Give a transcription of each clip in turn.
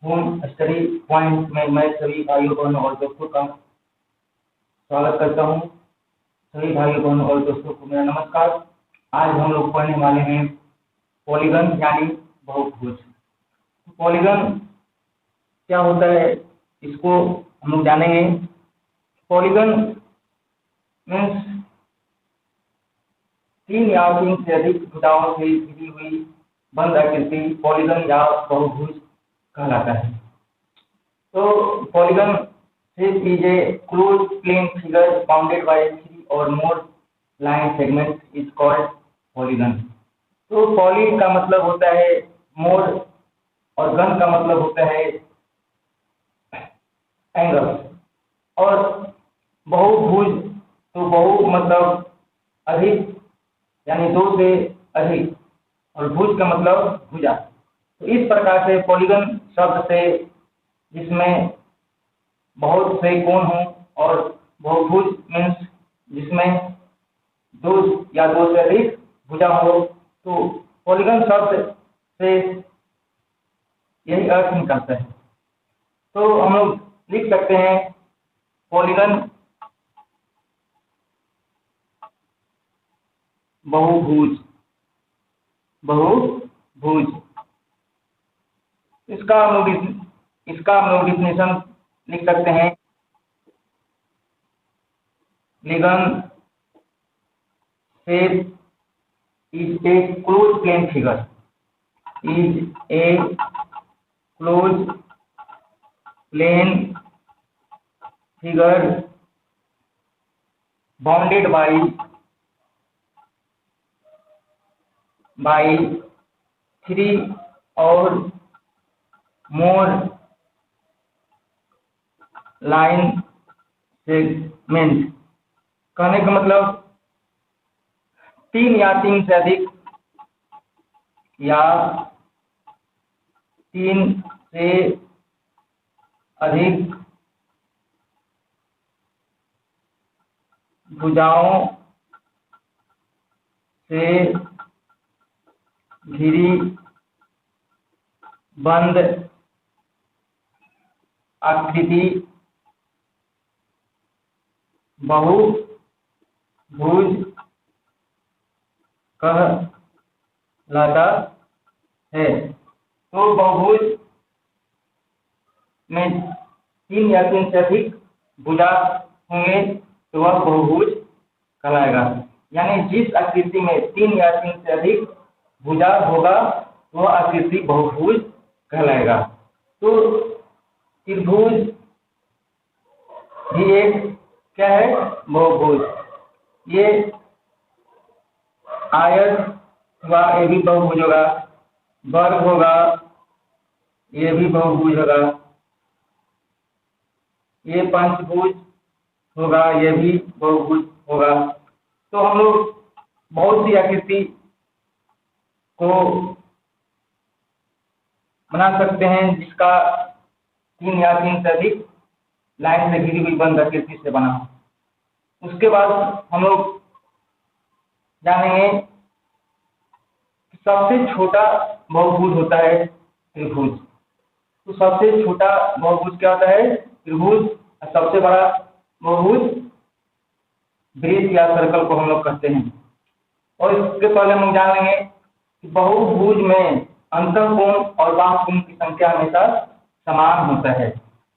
Home study point में मैं सभी भाइयों बहनों और दोस्तों का स्वागत करता हूं। सभी भाइयों बहनों और दोस्तों को मेरा नमस्कार। आज हम लोग पढ़ने वाले हैं पॉलीगन यानी बहुभुज। पॉलीगन क्या होता है इसको हम लोग जानेंगे। पॉलीगन मीन्स 3 या 3 से अधिक भुजाओं से घिरी हुई बंद आकृति पॉलीगन या बहुभुज कहलाता है। तो polygon shape is a closed plane figure bounded by 3 or more line segments is called polygon। तो पॉली का मतलब होता है मोर और गन का मतलब होता है एंगल, और बहुभुज तो बहु मतलब अधिक यानी 2 से अधिक, और भुज का मतलब भुजा। तो इस प्रकार से पॉलीगन शब्द से जिसमें बहुत से कोण हों, और बहुभुज मीन्स जिसमें 2 या 2 से अधिक भुजा हो। तो पॉलीगन शब्द से यही अर्थ निकलता है। तो हम लोग लिख सकते हैं पॉलीगन बहुभुज। बहुभुज इसका हम लोग डिफिनेशन लिख सकते हैं। Polygon shape is a closed plane figure is a closed plane figure bounded by 3 or more line segments। कहने का मतलब 3 या 3 से अधिक या 3 से अधिक भुजाओं से घिरी बंद आकृति बहुभुज कहलाता है। तो बहुभुज में 3 या 3 से अधिक भुजा होंगे तो वह बहुभुज कहलाएगा। यानी जिस आकृति में 3 या 3 से अधिक भुजा होगा वह आकृति बहुभुज कहलाएगा। तो त्रिभुज भी एक क्या है, बहुभुज। ये आयत हुआ, ये भी बहुभुज होगा। वर्ग होगा, ये भी बहुभुज होगा। ये पंचभुज होगा, ये भी बहुभुज होगा। तो हम लोग बहुत सी आकृति को बना सकते हैं जिसका 3 या 3 से अधिक लाइन से घिरी हुई बंद आकृति से बना। उसके बाद हम लोग जानेंगे कि सबसे छोटा बहुभुज होता है त्रिभुज। तो सबसे छोटा बहुभुज क्या होता है, त्रिभुज। और सबसे बड़ा बहुभुज वृत्त या सर्कल को हम लोग कहते हैं। और इसके पहले हम लोग जान लेंगे कि बहुभुज में अंतःकोण और बाह्यकोण की संख्या हमेशा समान होता है।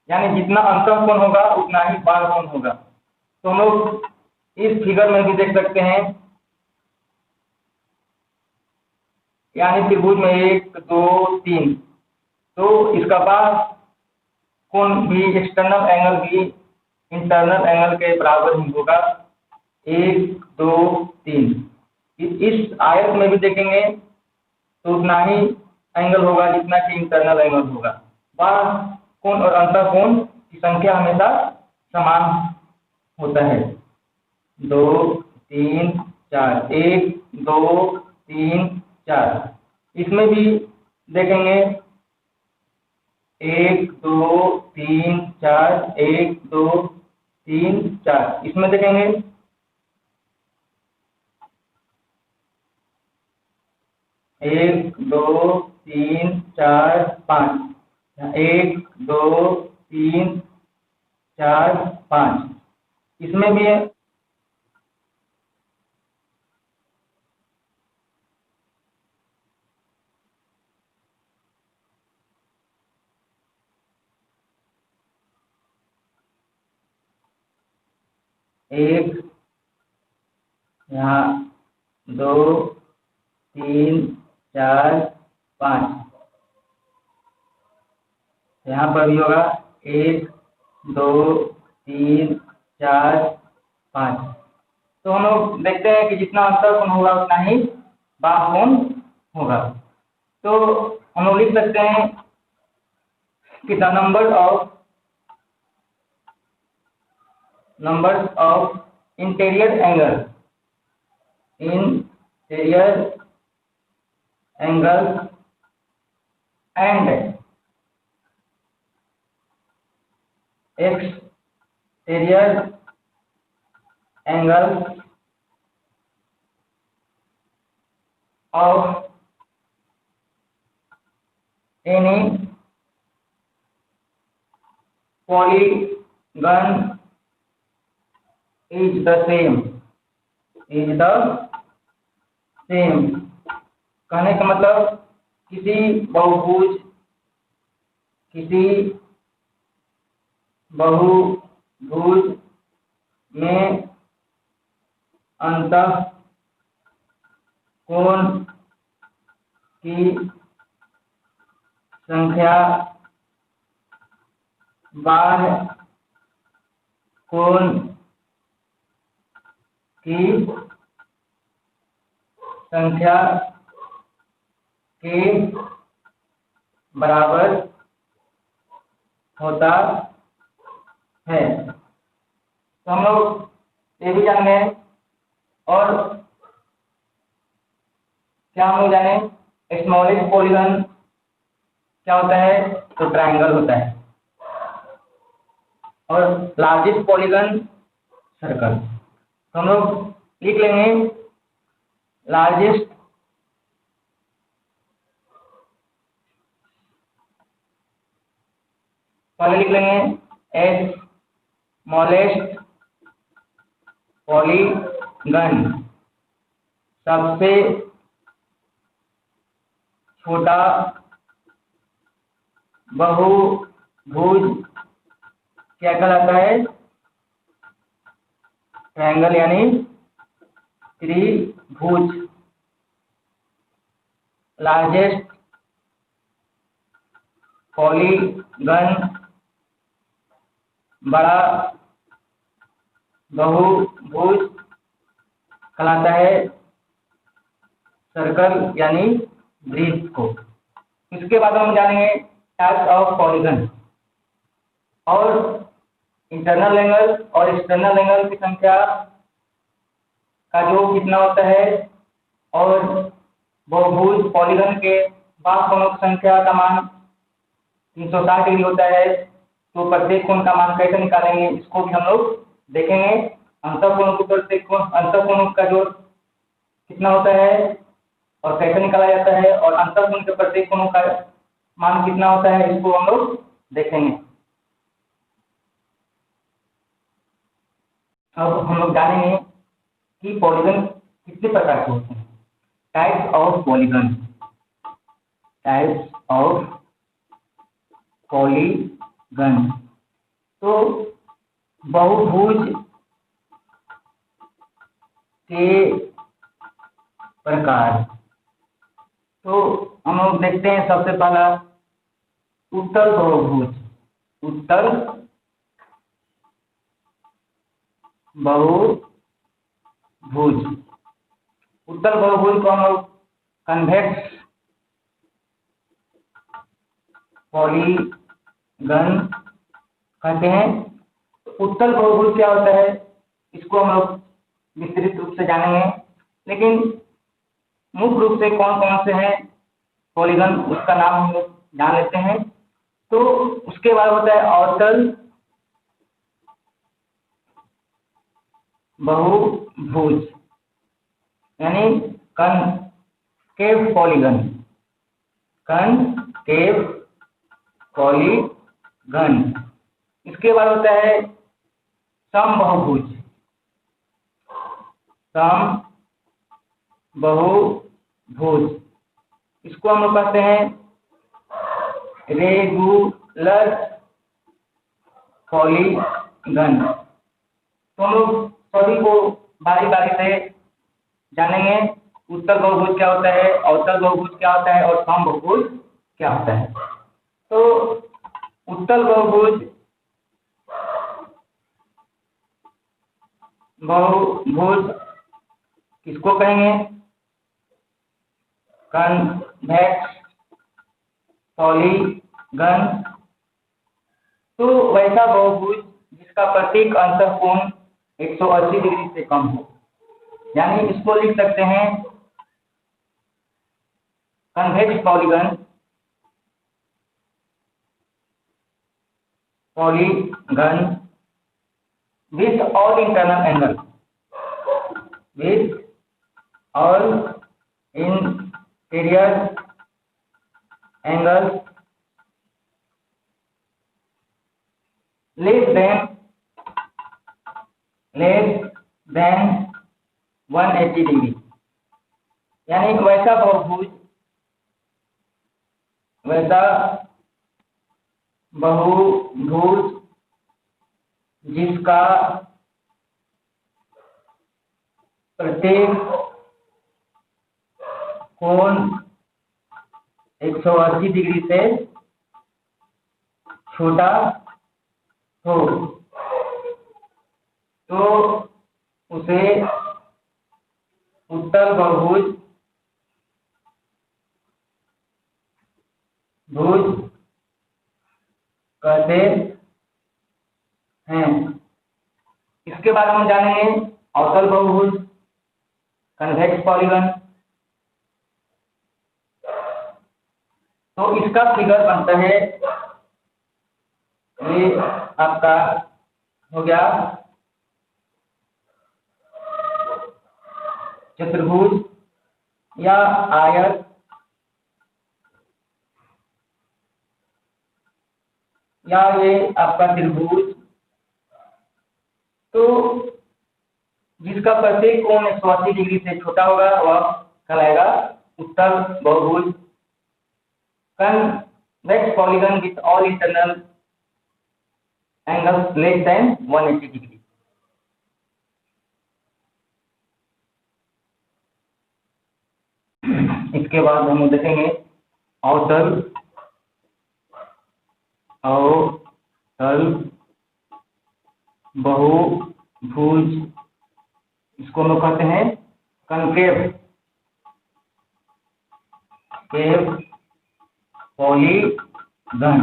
यानी जितना अंतःकोण होगा उतना ही बाह्यकोण होगा। तो हम लोग इस फिगर में भी देख सकते हैं। यानी त्रिभुज में 1 2 3, तो इसका बाह्य कोण भी एक्सटर्नल एंगल भी इंटरनल एंगल के बराबर ही होगा। 1 2 3। इस आयत में भी देखेंगे तो उतना ही एंगल होगा जितना कि इंटरनल एंगल होगा। बाह्य कोण और अंतःकोण की संख्या हमेशा समान होता है। 2 3 4, 1 2 3 4। इसमें भी देखेंगे 1 2 3 4, 1 2 3 4। इसमें देखेंगे 1 2 3 4 5। 1 2 3 4 5, इसमें भी है 1, यहाँ 2 3 4 5, यहाँ पर भी होगा 1 2 3 4 5। तो हम लोग देखते हैं कि जितना अंतर कोण होगा उतना ही बाह्य कोण होगा। तो हम लोग लिख सकते हैं कि the numbers of interior angles and exterior angles of any polygon is the same। कहने का मतलब किसी बहुभुज में अंतः कोण की संख्या बाह्य कोण की संख्या के बराबर होता है। तो हम लोग ये भी जान गए। और क्या हम लोग जाने, स्मॉलेस्ट पॉलीगन क्या होता है, तो ट्रायंगल होता है, और लार्जेस्ट पॉलीगन सर्कल। तो हम लोग लिख लेंगे लार्जेस्ट पहले लिख लेंगे एस स्मॉलेस्ट पॉलीगन, सबसे छोटा बहुभुज क्या कहलाता है, ट्रायंगल यानी त्रिभुज। लार्जेस्ट पॉलीगन बड़ा बहुभुज कहलाता है सर्कल यानी वृत्त को। इसके बाद हम जानेंगे टाइप्स ऑफ पॉलीगन, और इंटरनल एंगल और एक्सटर्नल एंगल की संख्या का जो कितना होता है, और बहुभुज पॉलीगन के बाह्य कोणों की संख्या का मान 360 डिग्री होता है। तो प्रत्येक कोण का मान कैसे निकालेंगे, इसको भी हम लोग देखेंगे। अंतःकोण को प्रत्येक कोण अंतःकोण का जोड़ कितना होता है और कैसे निकाला जाता है, और अंतःकोण के प्रत्येक कोणों का मान कितना होता है, इसको हम लोग देखेंगे। अब हम लोग जानेंगे कि पॉलीगन कितने प्रकार के होते हैं। टाइप्स ऑफ पॉलीगन, तो बहुभुज के प्रकार। तो हम लोग देखते हैं सबसे पहला उत्तल बहुभुज। उत्तल बहुभुज को हम लोग कन्वेक्स पॉलीगन कहते हैं। उत्तल बहुभुज क्या होता है, इसको हम लोग विस्तृत रूप से जानेंगे, लेकिन मुख्य रूप से कौन कौन से हैं पॉलीगन उसका नाम हम लोग जान लेते हैं। तो उसके बाद होता है अवतल बहुभुज यानी कनकेव पॉलीगन। Concave polygon. इसके बाद होता है समबाहुभुज। समबाहुभुज इसको हम लोग कहते हैं रेगुलर पॉलीगन। तो हम लोग सभी को बारी बारी से जानेंगे उत्तल बहुभुज क्या होता है, अवतल बहुभुज क्या होता है और समबाहुभुज क्या होता है। तो उत्तल बहुभुज किसको कहेंगे? Convex polygon. तो वैसा बहुभुज जिसका प्रत्येक अंतःकोण 180 डिग्री से कम हो, यानी इसको लिख सकते हैं convex polygon with all internal angles, with all interior angles less than 180 degree. यानी वैसा बहुभुज जिसका प्रत्येक कोण 180 डिग्री से छोटा हो, तो उसे उत्तल बहुभुज कहते हैं। इसके बाद हम जानेंगे अवतल बहुभुज कन्वेक्स पॉलीगन। तो इसका फिगर बनता है, ये आपका हो गया चतुर्भुज या आयत, या ये आपका त्रिभुज। तो जिसका प्रत्येक कोण 180 डिग्री से छोटा होगा वह कहलाएगा उत्तल बहुभुज। Convex polygon with all internal angles less than 180 degree. इसके बाद हम देखेंगे अवतल बहुभुज। इसको हम लोग कहते हैं कनकेव पॉलीगन।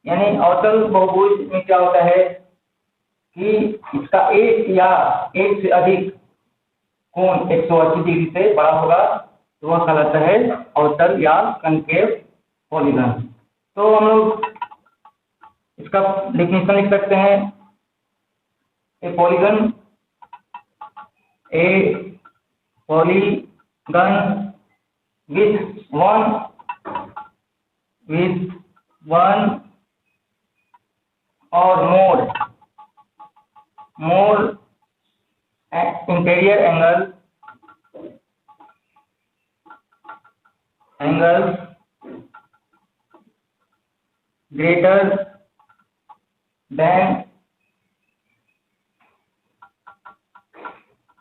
यानी अवतल बहुभुज में क्या होता है कि इसका एक या एक से अधिक कोण 180 डिग्री से बड़ा होगा, तो वह कहलाता है अवतल या कनकेव पॉलीगन। तो हम लोग इसका डेफिनेशन लिख सकते हैं, ए polygon with one or more interior angles greater than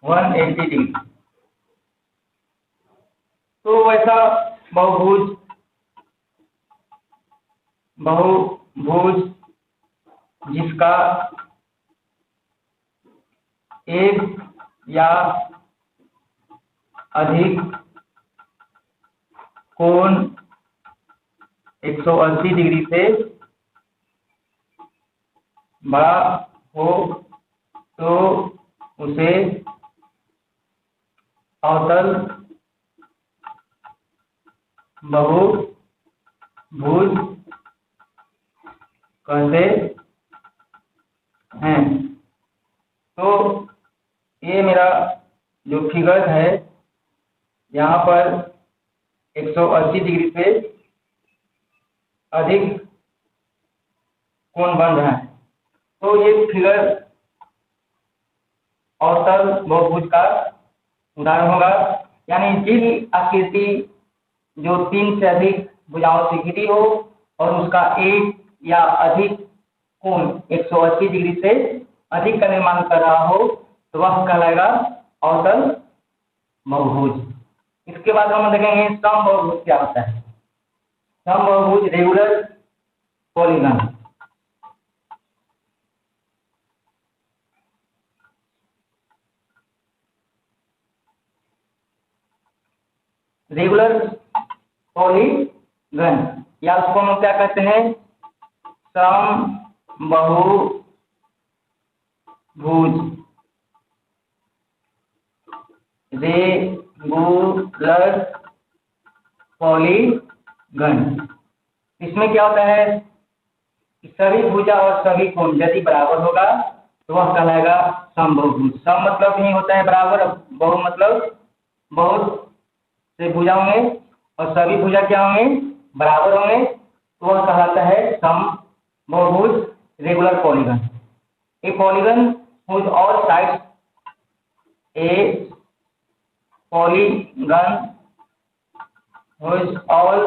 180 degree. तो वैसा बहुभुज जिसका एक या अधिक कोण 180 डिग्री से बड़ा हो, तो उसे अवतल बहुभुज कहते हैं। तो ये मेरा जो फिगर है, यहाँ पर 180 डिग्री से अधिक कोण बन रहा है। तो ये फिगर अवतल बहुभुज का उदाहरण होगा, यानी जिस आकृति जो 3 से अधिक भुजाओं से घिरी हो और उसका एक या अधिक कोण 180 डिग्री से अधिक का निर्माण कर रहा हो तो वह कहलाएगा अवतल बहुभुज। इसके बाद हम देखेंगे समबाहुभुज क्या होता है। समबाहुभुज रेगुलर पॉलीगन। रेगुलर पॉलीगन या उसको हम क्या कहते हैं, समबाहुभुज रेगुलर पॉलीगन। इसमें क्या होता है कि सभी भुजा और सभी कोण यदि बराबर होगा तो वह कहलाएगा समबाहुभुज। सम मतलब नहीं होता है बराबर, बहु मतलब बहुत से भुजा होंगे और सभी भुजा क्या होंगे, बराबर होंगे, तो वह कहलाता है समबाहुभुज regular polygon. A polygon whose all sides a polygon whose all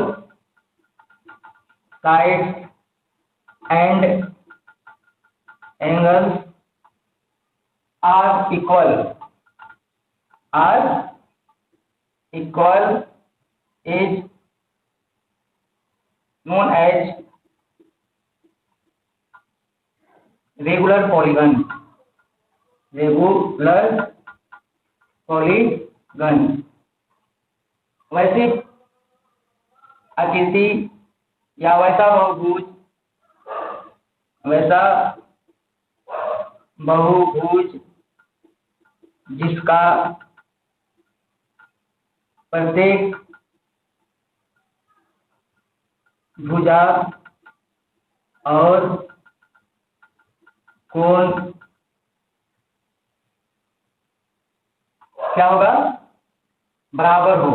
sides and angles are equal is known as regular polygon। Regular polygon वैसी आकृति या वैसा बहुभुज जिसका प्रत्येक भुजा और कोण क्या होगा, बराबर हो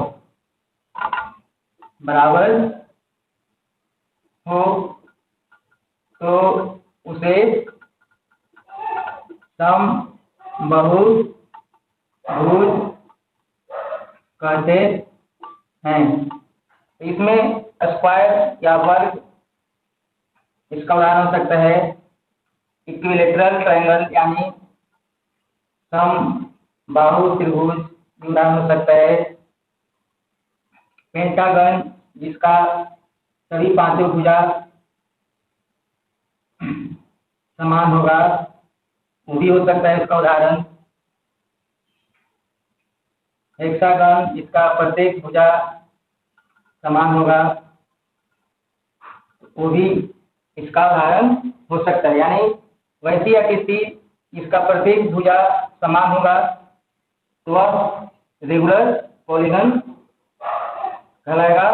तो उसे समबाहुभुज कहते हैं। इसमें स्क्वायर या वर्ग इसका उदाहरण हो सकता है, इक्विलेटरल ट्रायंगल यानी समबाहु त्रिभुज उदाहरण हो सकता है, पेंटागन जिसका सभी पांचों भुजा समान होगा वो भी हो सकता है इसका उदाहरण, हेक्सागन जिसका प्रत्येक भुजा समान होगा वो भी इसका उदाहरण हो सकता है। यानी वैसी आकृति जिसका प्रत्येक भुजा समान होगा तो वह रेगुलर पॉलीगन कहलाएगा।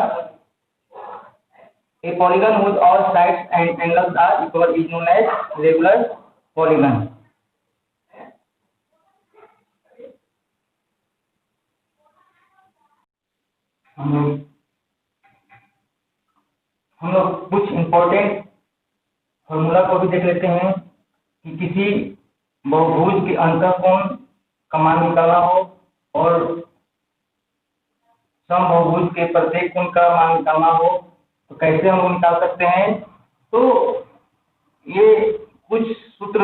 A polygon whose all sides and angles are equal is known as regular polygon। हम लोग कुछ इम्पोर्टेंट फॉर्मूला को भी देख लेते हैं कि किसी बहुभुज के अंतःकोण का मान निकालना हो और समबाहुभुज के प्रत्येक कोण का मान निकालना हो तो कैसे हम निकाल सकते हैं। तो ये कुछ सूत्र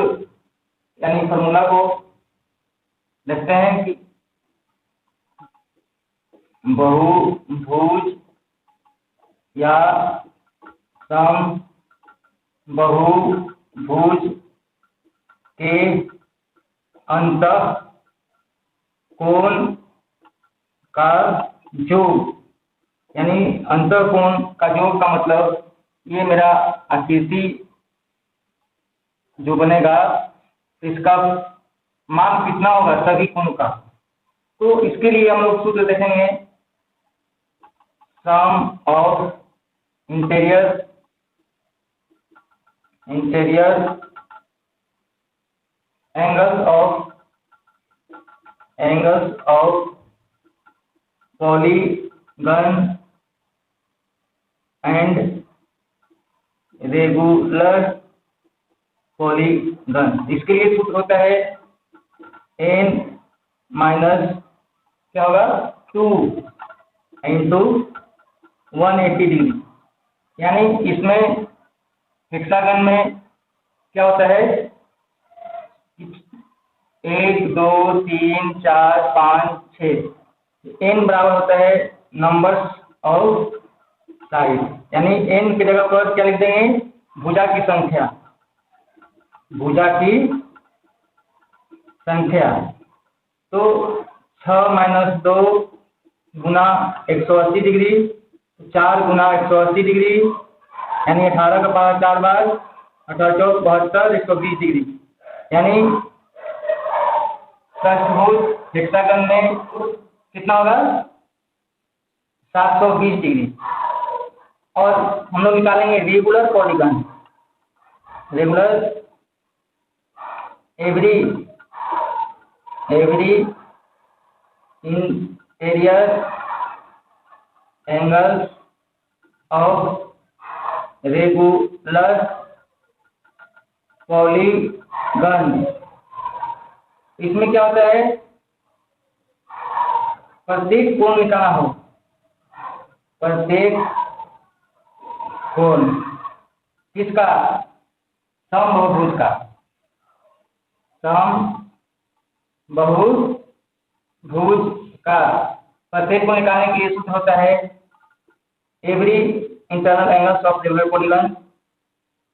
यानी फॉर्मूला को देखते हैं कि बहुभुज या समबाहुभुज के अंतःकोण का योग, यानी अंतःकोण का योग का मतलब ये मेरा आकृति जो बनेगा इसका मान कितना होगा सभी कोण का। तो इसके लिए हम लोग सूत्र देखेंगे, sum of interior angles of polygon and regular polygon. इसके लिए सूत्र होता है n माइनस क्या होगा 2 इंटू 180 डिग्री। यानी इसमें हेक्सागन में क्या होता है 1 2 3 4 5 6 n बराबर होता है नंबर्स ऑफ साइड। यानी n की जगह पर क्या लिख देंगे भुजा की संख्या, भुजा की संख्या। तो 6 माइनस 2 गुना 180 डिग्री, 4 गुना 180 डिग्री, यानी 18 का पावर 4 बार 18 चौक 72 120 डिग्री। यानी षष्ठभुज हेक्सागन में कितना होगा 720 डिग्री। और हम लोग निकालेंगे regular polygon. Regular every interior angles of regular polygon. इसमें क्या होता है प्रत्येक कोण निकालना हो, प्रत्येक कोण किसका समबाहुभुज का, समबाहुभुज का प्रत्येक को निकालने के लिए सूत्र होता है every internal angles of regular polygon.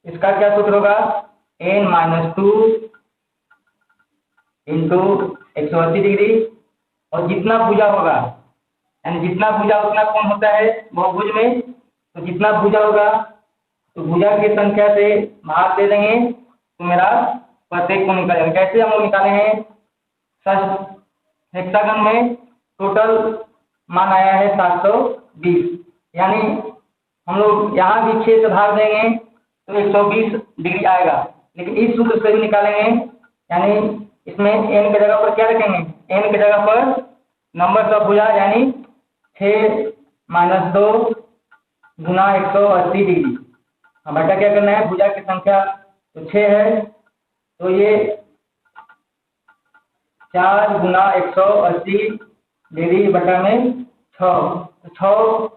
इसका क्या सूत्र होगा n माइनस 2 इंटू 180 डिग्री। और जितना भुजा होगा यानी जितना भुजा उतना कोण होता है बहुभुज में, तो जितना भुजा होगा तो भुजा की संख्या से भाग दे देंगे तो मेरा प्रत्येक कोण निकालेंगे। कैसे हम लोग निकाले हैं हेक्सागन में टोटल मान आया है 720। यानी हम लोग यहाँ भी 6 से भाग देंगे तो 120 डिग्री आएगा, लेकिन इस सूत्र से भी निकालेंगे। यानी इसमें n की जगह पर क्या रखेंगे n की जगह पर नंबर ऑफ भुजा, यानी 6 माइनस 2 गुना 180 डिग्री। हमारा क्या करना है भुजा की संख्या तो 6 है, तो ये 4 गुना 180 डिग्री बटा में 6, तो 6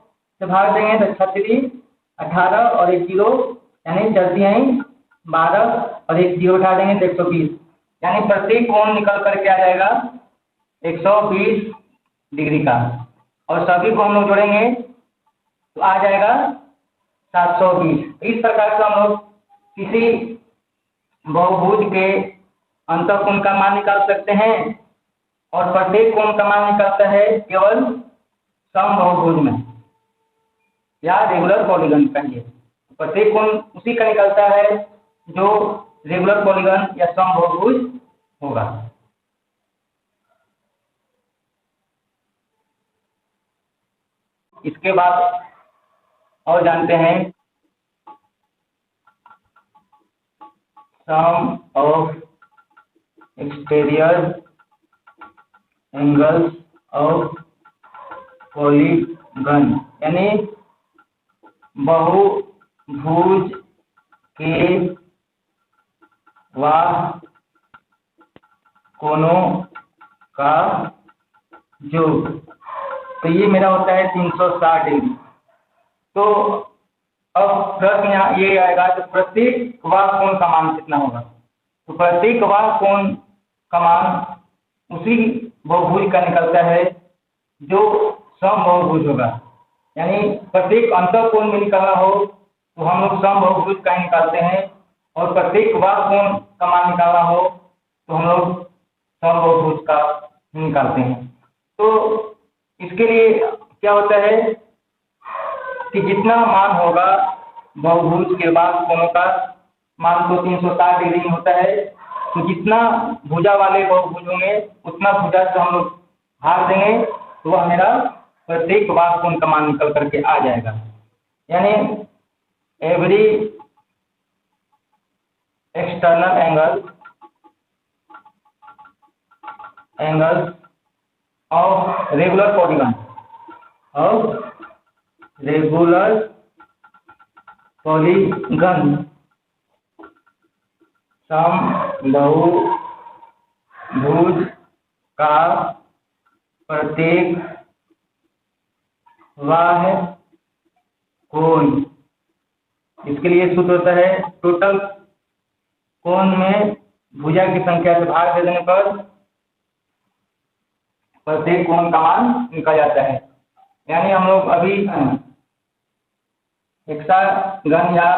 से भाग देंगे तो 36 18 और 1 0, यानी चलती हैं 12 और 1 0 उठा देंगे तो 120। यानी प्रत्येक कोण निकल करके आ जाएगा 120 डिग्री का। और सभी को हम लोग जोड़ेंगे तो आ जाएगा 720। इस प्रकार से हम लोग किसी बहुभुज के अंतःकोण का मान निकाल सकते हैं। और प्रत्येक कोण का मान निकलता है केवल समबाहुभुज में या रेगुलर पॉलीगन कहिए। प्रत्येक कोण उसी का निकलता है जो रेगुलर पॉलीगन या समबाहुभुज होगा। इसके बाद और जानते हैं sum of exterior angles of polygon. यानी बहुभुज के बाह्य कोणों का योग। तो ये मेरा होता है 360 डिग्री। तो अब प्रश्न यहाँ ये आएगा तो प्रत्येक बाह्य कोण का मान कितना होगा। तो प्रत्येक बाह्य कोण का मान उसी बहुभुज का निकलता है जो समबाहुभुज होगा। यानी प्रत्येक अंतःकोण में निकालना हो तो हम लोग समबाहुभुज का ही निकालते हैं, और प्रत्येक बाह्य कोण का मान निकालना हो तो हम लोग समबाहुभुज का ही निकालते हैं। तो इसके लिए क्या होता है कि जितना मान होगा बहुभुज के बाह्य कोणों का मान तो 360 डिग्री में होता है, तो जितना भुजा वाले बहुभुज होंगे उतना भुजा से हम लोग भाग देंगे तो वह मेरा प्रत्येक बाह्य कोण का मान निकल करके आ जाएगा। यानी every external angle of regular polygon समबाहुभुज का प्रत्येक बाह्य कोण, इसके लिए सूत्र होता है टोटल कोण में भुजा की संख्या से भाग दे देने पर प्रत्येक कोण का मान निकल जाता है। यानी हम लोग अभी हेक्सागन या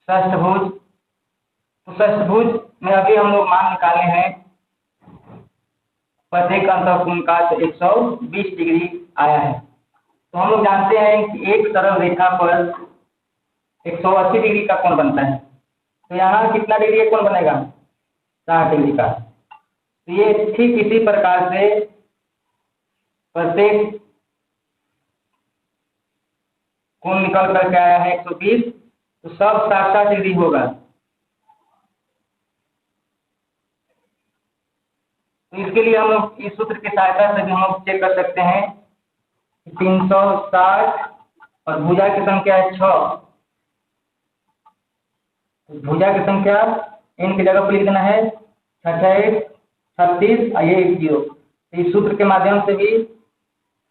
षष्ठभुज, तो षष्ठभुज में अभी हम लोग मान निकाले हैं प्रत्येक अंतःकोण का 120 डिग्री आया है। तो हम लोग जानते हैं कि एक सरल रेखा पर 180 डिग्री का कोण बनता है, तो यहाँ कितना डिग्री कोण बनेगा? 60 डिग्री का। तो ये ठीक इसी प्रकार से प्रत्येक कोण निकल करके आया है 120, तो सब 60 डिग्री होगा। तो इसके लिए हम लोग इस सूत्र की सहायता से भी हम लोग चेक कर सकते हैं 360 और भुजा की संख्या है 6, तो भुजा की संख्या इन की जगह पर लिख देना है 6 36 और ये 0। तो इस सूत्र के माध्यम से भी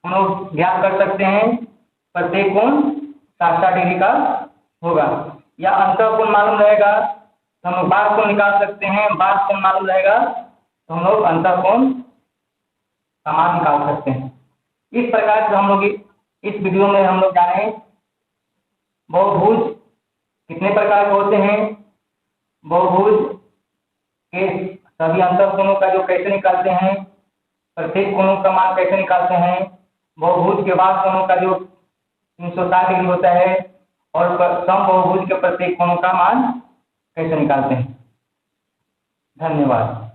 हम लोग ज्ञात कर सकते हैं प्रत्येक कोण 60 डिग्री का होगा। या अंतःकोण मालूम रहेगा तो हम लोग बाह्य कोण निकाल सकते हैं, बाह्य कोण मालूम रहेगा तो हम लोग अंतःकोण का मान निकाल सकते हैं। इस प्रकार से हम लोग इस वीडियो में हम लोग जाने बहुभुज कितने प्रकार के होते हैं, बहुभुज के सभी अंतःकोणों का जो कैसे निकालते हैं, प्रत्येक कोणों का मान कैसे निकालते हैं, बहुभुज के बाद कोणों का जो 360 डिग्री होता है और समबाहुभुज के प्रत्येक कोणों का मान कैसे निकालते हैं। धन्यवाद।